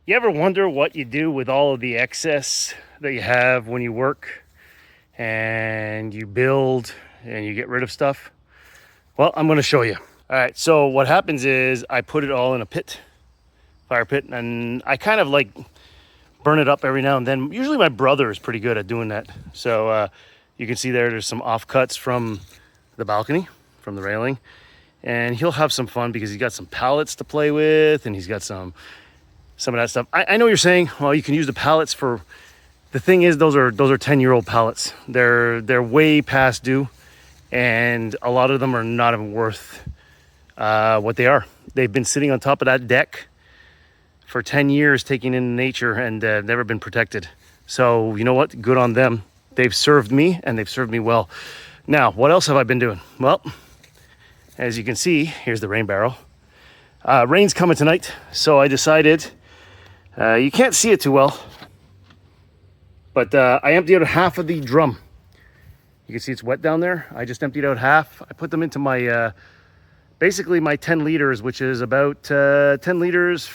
You ever wonder what you do with all of the excess that you have when you work and you build and you get rid of stuff? Well, I'm going to show you. All right, so what happens is I put it all in a pit, fire pit, and I kind of like burn it up every now and then. Usually my brother is pretty good at doing that. So you can see there's some offcuts from the balcony, from the railing, and he'll have some fun because he's got some pallets to play with and he's got some of that stuff. I know you're saying, well, you can use the pallets for, the thing is those are 10-year-old pallets. They're way past due, and a lot of them are not even worth what they are. They've been sitting on top of that deck for 10 years, taking in nature, and never been protected. So you know what? Good on them. They've served me, and they've served me well. Now, what else have I been doing? Well, as you can see, here's the rain barrel. Rain's coming tonight, so I decided, you can't see it too well, but I emptied out half of the drum. You can see it's wet down there. I just emptied out half. I put them into my, basically my 10 liters, which is about 10 liters.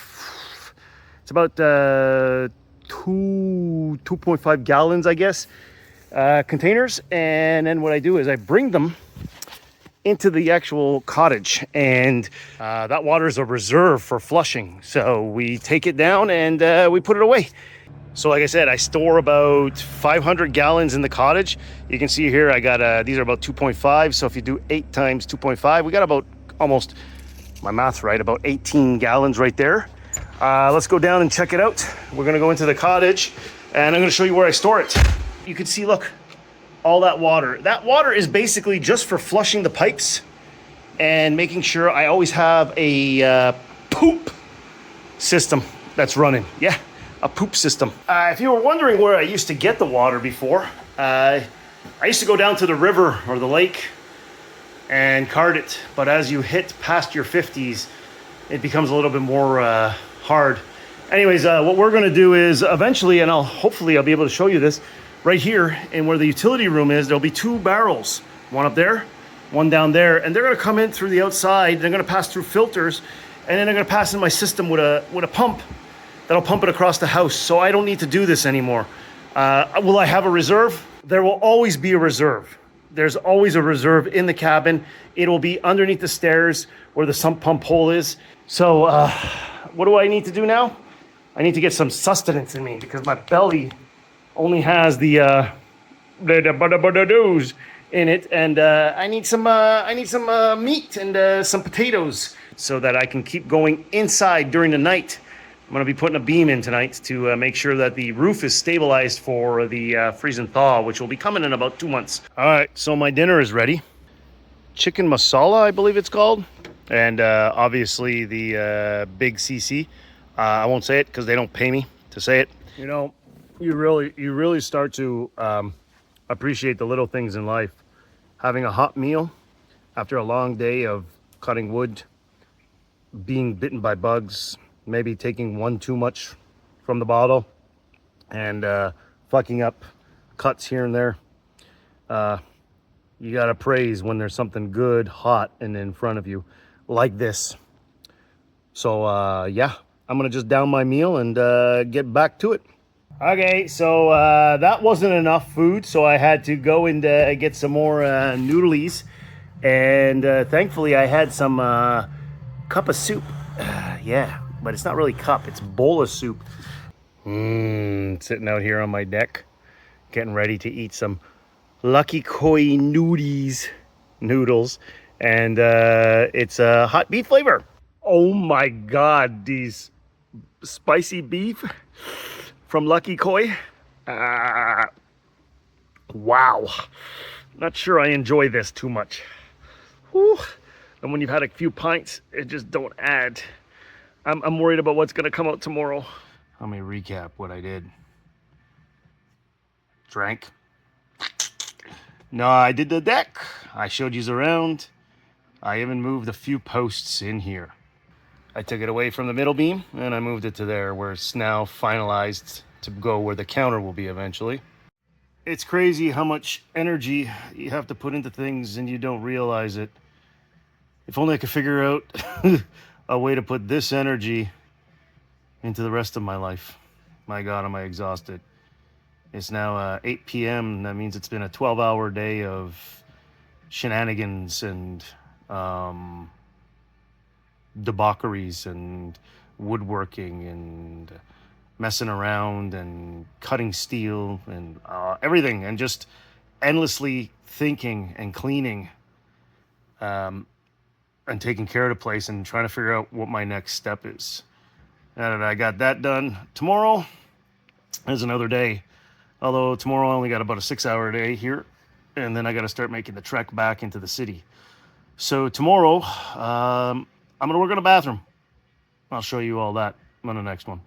It's about 2.5 gallons, I guess, containers. And then what I do is I bring them into the actual cottage, and that water is a reserve for flushing. So we take it down and we put it away. So like I said, I store about 500 gallons in the cottage. You can see here I got these are about 2.5. So if you do 8 times 2.5, we got about almost, my math's right, about 18 gallons right there. Let's go down and check it out. We're gonna go into the cottage and I'm gonna show you where I store it. You can see, look, all that water. That water is basically just for flushing the pipes and making sure I always have a poop system that's running. Yeah, a poop system. If you were wondering where I used to get the water before, I used to go down to the river or the lake and cart it. But as you hit past your 50s, it becomes a little bit more hard. Anyways, what we're gonna do is eventually, and hopefully I'll be able to show you this, right here, and where the utility room is, there'll be 2 barrels, one up there, one down there, and they're gonna come in through the outside. They're gonna pass through filters, and then they're gonna pass in my system with a pump that'll pump it across the house. So I don't need to do this anymore. Will I have a reserve? There will always be a reserve. There's always a reserve in the cabin. It'll be underneath the stairs where the sump pump hole is. So what do I need to do now? I need to get some sustenance in me because my belly only has the doos in it, and I need some meat and some potatoes so that I can keep going inside during the night. I'm gonna be putting a beam in tonight to make sure that the roof is stabilized for the freeze and thaw, which will be coming in about 2 months. All right, so my dinner is ready. Chicken masala, I believe it's called, and obviously the big CC. I won't say it because they don't pay me to say it. You know, you really start to appreciate the little things in life. Having a hot meal after a long day of cutting wood, being bitten by bugs, maybe taking one too much from the bottle, and fucking up cuts here and there. You gotta praise when there's something good, hot, and in front of you, like this. So yeah, I'm gonna just down my meal and get back to it. Okay, so that wasn't enough food, so I had to go and get some more noodlies. And thankfully I had some cup of soup. Yeah, but it's not really cup, it's bowl of soup. Sitting out here on my deck, getting ready to eat some Lucky Koi noodles. And it's a hot beef flavor. Oh my God, these spicy beef from Lucky Koi. Wow. Not sure I enjoy this too much. Whew. And when you've had a few pints, it just don't add. I'm worried about what's gonna come out tomorrow. Let me recap what I did. Drank. No, I did the deck. I showed you around. I even moved a few posts in here. I took it away from the middle beam and I moved it to there where it's now finalized to go where the counter will be eventually. It's crazy how much energy you have to put into things and you don't realize it. If only I could figure out a way to put this energy into the rest of my life. My God, am I exhausted. It's now 8 p.m. That means it's been a 12-hour day of shenanigans and debaucheries and woodworking and messing around and cutting steel and everything, and just endlessly thinking and cleaning and taking care of the place and trying to figure out what my next step is. Now that I got that done, tomorrow is another day. Although tomorrow I only got about a 6-hour day here, and then I got to start making the trek back into the city. So tomorrow, I'm going to work on a bathroom. I'll show you all that on the next one.